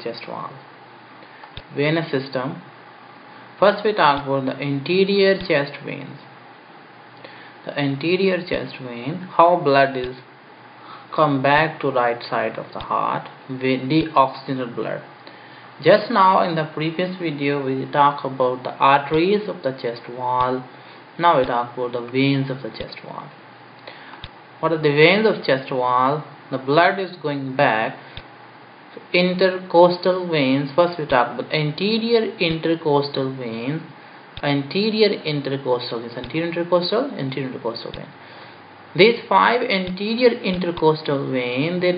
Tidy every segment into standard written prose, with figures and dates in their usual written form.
chest wall. Venous system. First we talk about the anterior chest veins. The anterior chest vein, how blood is come back to right side of the heart with deoxygenated blood. Just now in the previous video we talked about the arteries of the chest wall. Now we talk about the veins of the chest wall. What are the veins of chest wall? The blood is going back. Intercostal veins. First we talk about anterior intercostal vein. Anterior intercostal vein. These 5 anterior intercostal vein, they're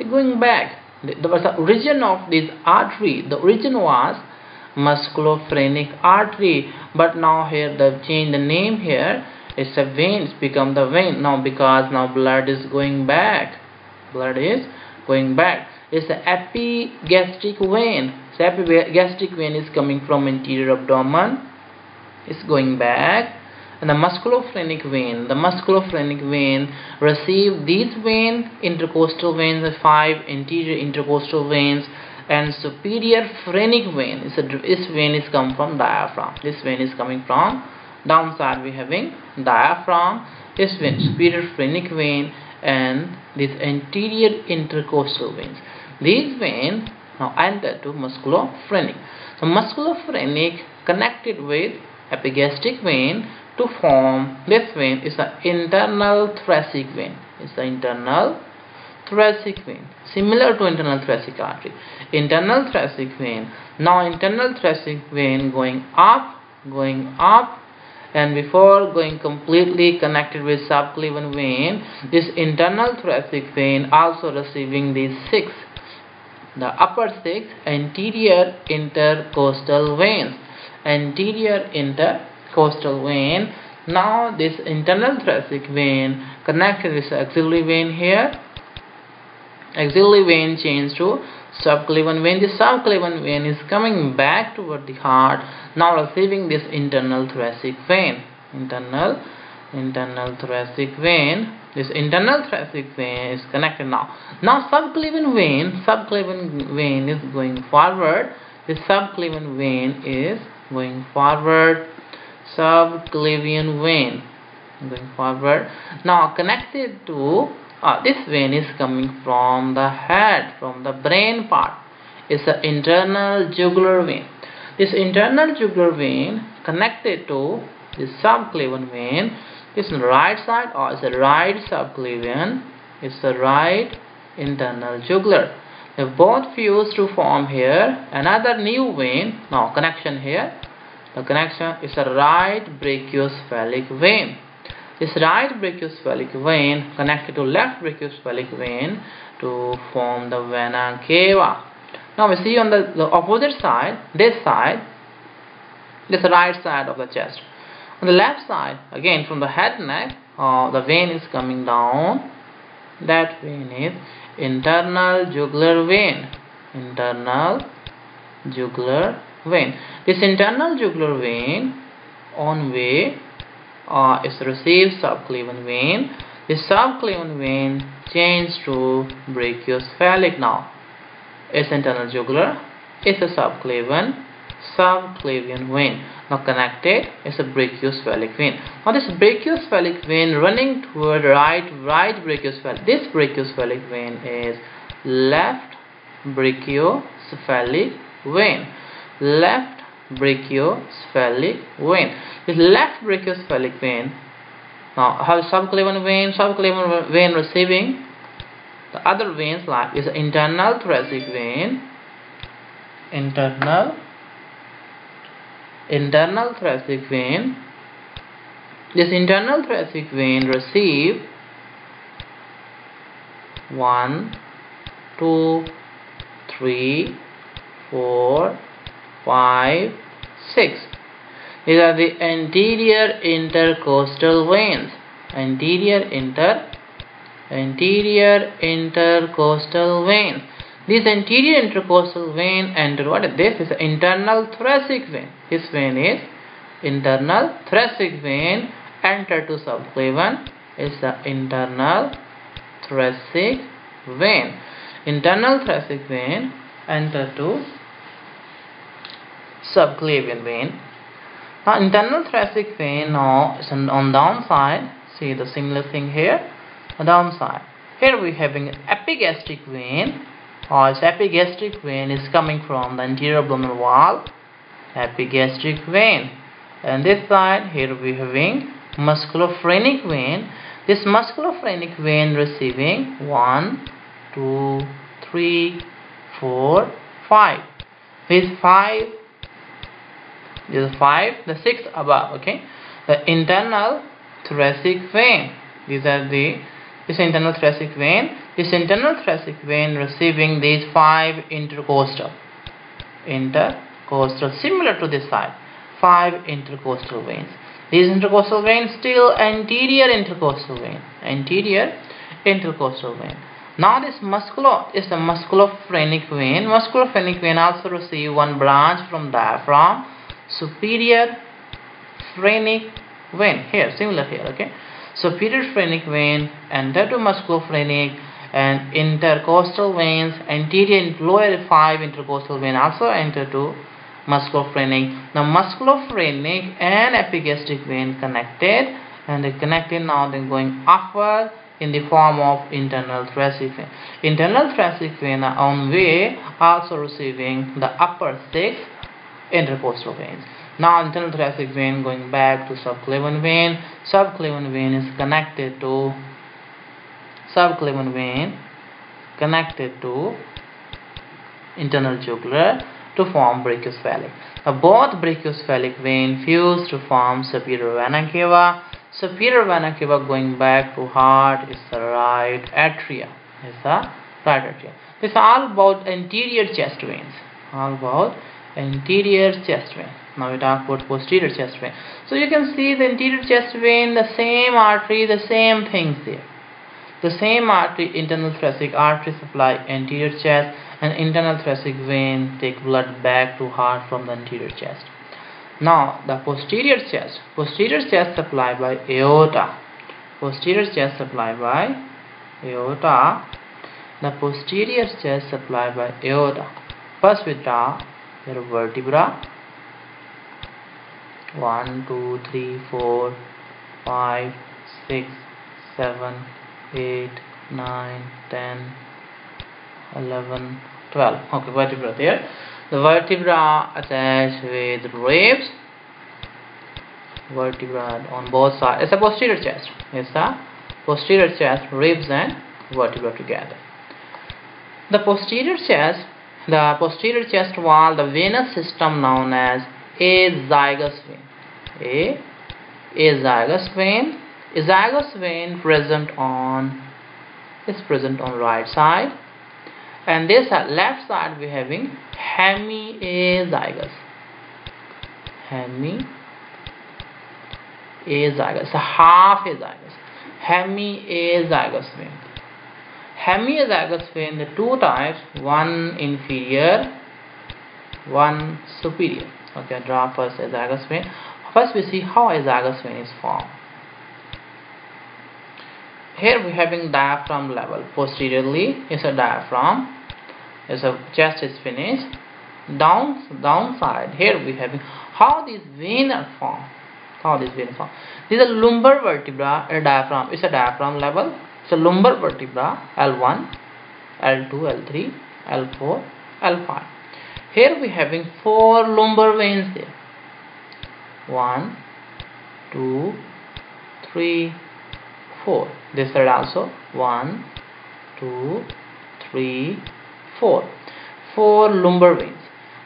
going back. The origin of this artery, the origin was musculophrenic artery, but now here they've changed the name here. It's a vein, it's become the vein now because now blood is going back. Blood is going back. It's the epigastric vein. So epigastric vein is coming from anterior abdomen. It's going back. And the musculophrenic vein. The musculophrenic vein receive these veins, intercostal veins, the 5 anterior intercostal veins, and superior phrenic vein. This vein is come from diaphragm. This vein is coming from downside. We having diaphragm. This vein, superior phrenic vein, and these anterior intercostal veins. These veins now enter to musculophrenic. So musculophrenic connected with epigastric vein to form this vein is the internal thoracic vein. It's the internal thoracic vein, similar to internal thoracic artery. Internal thoracic vein. Now internal thoracic vein going up, and before going completely connected with subclavian vein, this internal thoracic vein also receiving these 6, the upper 6 anterior intercostal veins. Anterior intercostal vein. Now this internal thoracic vein connected with axillary vein here. Axillary vein changed to subclavian vein. The subclavian vein is coming back toward the heart, now receiving this internal thoracic vein. Internal thoracic vein. This internal thoracic vein is connected now. Now subclavian vein is going forward. This subclavian vein is going forward. Subclavian vein going forward. Now connected to this vein is coming from the head, from the brain part. It's the internal jugular vein. This internal jugular vein connected to this subclavian vein. It's on the right side, or it's the right subclavian. It's the right internal jugular. They both fuse to form here another new vein. Now connection here. The connection is the right brachiocephalic vein. This right brachiocephalic vein connected to left brachiocephalic vein to form the vena cava. Now we see on the opposite side, this right side of the chest. On the left side, again from the head neck, the vein is coming down. That vein is internal jugular vein. Internal jugular vein. This internal jugular vein on way is received subclavian vein. This subclavian vein changed to brachiocephalic now. It's internal jugular. It's a subclavian vein. Now connected is a brachiocephalic vein. Now this brachiocephalic vein running toward right brachiocephalic. This brachiocephalic vein is left brachiocephalic vein. Left brachiocephalic vein. This left brachiocephalic vein now have subclavian vein receiving the other veins like is internal thoracic vein. Internal thoracic vein. This internal thoracic vein receive 1, 2, 3, 4, 5, 6. These are the anterior intercostal veins. Anterior intercostal veins. This anterior intercostal vein enter what is this? Is internal thoracic vein. This vein is internal thoracic vein. Enter to subclavian is the internal thoracic vein. internal thoracic vein enter to subclavian vein. Now internal thoracic vein now is on downside. See the similar thing here, the downside. Here we having epigastric vein, or its epigastric vein is coming from the anterior abdominal wall, epigastric vein. And this side here we having musculophrenic vein. This musculophrenic vein receiving 1, 2, 3, 4, 5. This 5, this 5, the 6 above. Okay, the internal thoracic vein. These are this internal thoracic vein. This internal thoracic vein receiving these 5 intercostal, similar to this side, 5 intercostal veins. These intercostal veins still anterior intercostal vein, anterior intercostal vein. Now this is the musculophrenic vein. Musculophrenic vein also receive one branch from diaphragm, superior phrenic vein. Here, similar here. Okay, superior phrenic vein enter to musculophrenic, and intercostal veins, anterior and lower 5 intercostal vein also enter to musculophrenic. Now musculophrenic and epigastric vein connected, and they connected. Now they're going upward in the form of internal thoracic vein. Internal thoracic vein are on way also receiving the upper 6 intercostal veins. Now internal thoracic vein going back to subclavian vein. Subclavian vein is connected to internal jugular to form brachiocephalic. Now both brachiocephalic vein fuse to form superior vena cava. Superior vena cava going back to heart is the right atria. This is all about anterior chest veins. Anterior chest vein. Now we talk about posterior chest vein. So you can see the anterior chest vein, the same artery, the same things there. The same artery, internal thoracic artery supply anterior chest, and internal thoracic vein take blood back to heart from the anterior chest. Now the posterior chest supplied by aorta. Posterior chest supplied by aorta. The posterior chest supplied by aorta. First we draw your vertebra. 1, 2, 3, 4, 5, 6, 7, 8, 9, 10, 11, 12. Okay, vertebra there. The vertebra attached with ribs. Vertebra on both sides. It's a posterior chest. It's a posterior chest, ribs and vertebra together. The posterior chest wall, the venous system known as azygous vein. Azygous vein. Azygous vein is present on right side, and this left side we having hemiazygous. Hemiazygous, so half azygous. Hemiazygous vein. Hemiazygous vein, the two types, one inferior, one superior. Okay, draw first azygous vein. First we see how azygous vein is formed. Here we having diaphragm level. Posteriorly is a diaphragm. Is a chest is finished. Downside here we having how these veins are formed. These are lumbar vertebra, a diaphragm. It's a diaphragm level. So lumbar vertebra L1, L2, L3, L4, L5. Here we having 4 lumbar veins there. 1, 2, 3, 4. This side also 1, 2, 3, 4. 4 lumbar veins.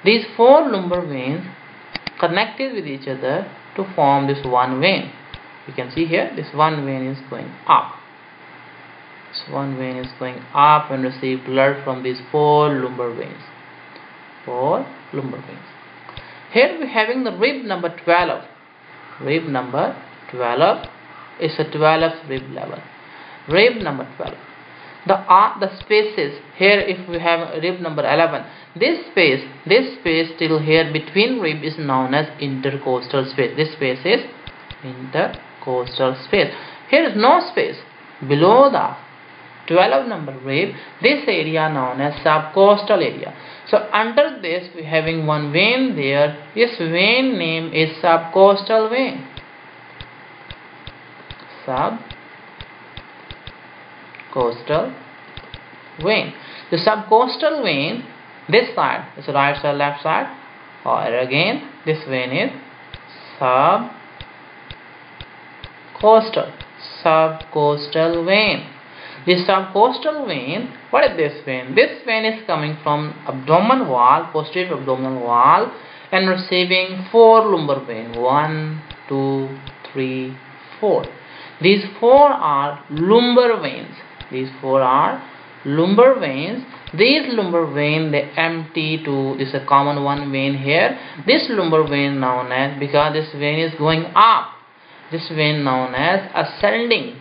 These 4 lumbar veins connected with each other to form this one vein. You can see here this one vein is going up. This one vein is going up and receive blood from these 4 lumbar veins. 4 lumbar veins. Here we having the rib number 12. Rib number 12 is a 12th rib level. Rib number 12. The spaces here, if we have rib number 11, this space still here between rib is known as intercostal space. This space is intercostal space. Here is no space below the 12 number rib, this area known as subcostal area. So under this we having one vein there. This vein name is subcostal vein. Subcostal vein. The subcostal vein, this side is right side, left side, or again this vein is subcostal vein. This subcostal vein, what is this vein? This vein is coming from abdominal wall, posterior abdominal wall, and receiving 4 lumbar veins. 1, 2, 3, 4. These 4 are lumbar veins. These 4 are lumbar veins. These lumbar vein, they empty to, this is a common one vein here. This lumbar vein known as, because this vein is going up, this vein known as ascending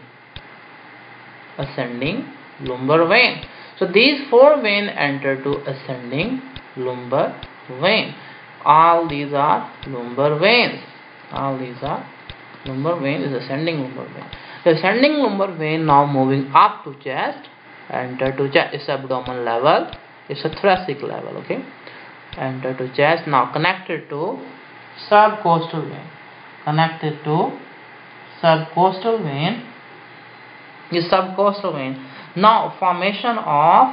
lumbar vein. So these 4 veins enter to ascending lumbar vein. All these are lumbar veins. All these are lumbar vein, is ascending lumbar vein. The ascending lumbar vein now moving up to chest, enter to chest. It's abdominal level, it's a thoracic level, okay. Enter to chest, now connected to subcostal vein. Connected to subcostal vein. This subcostal vein. Now formation of,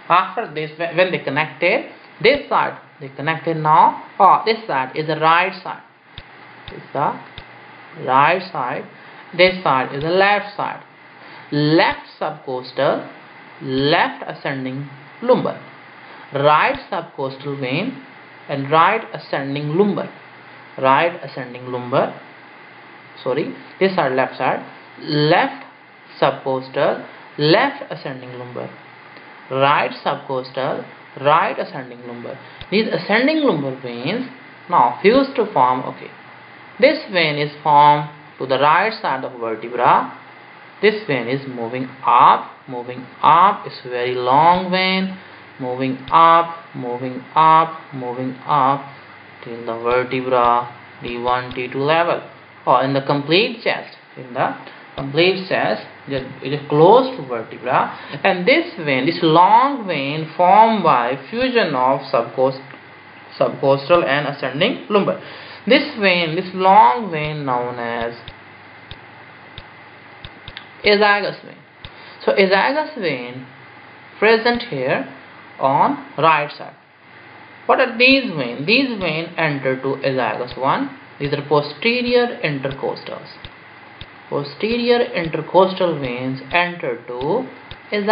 after this, when they connected, this side they connected now, this side is the right side. This is the right side. This side is the left side. Left subcostal, left ascending lumbar. Right subcostal vein and right ascending lumbar. Right ascending lumbar. Sorry, this side left side. Left subcostal, left ascending lumbar. Right subcostal, right ascending lumbar. These ascending lumbar veins now fuse to form, okay. This vein is formed to the right side of vertebra. This vein is moving up. It's a very long vein. Moving up till the vertebra T1, T2 level, or in the complete chest. In the complete chest, it is close to vertebra, and this vein, this long vein, formed by fusion of subcostal and ascending lumbar. This vein, this long vein known as azygos vein. So azygos vein present here on right side. What are these veins? These veins enter to azygos 1. These are posterior intercostals. Posterior intercostal veins enter to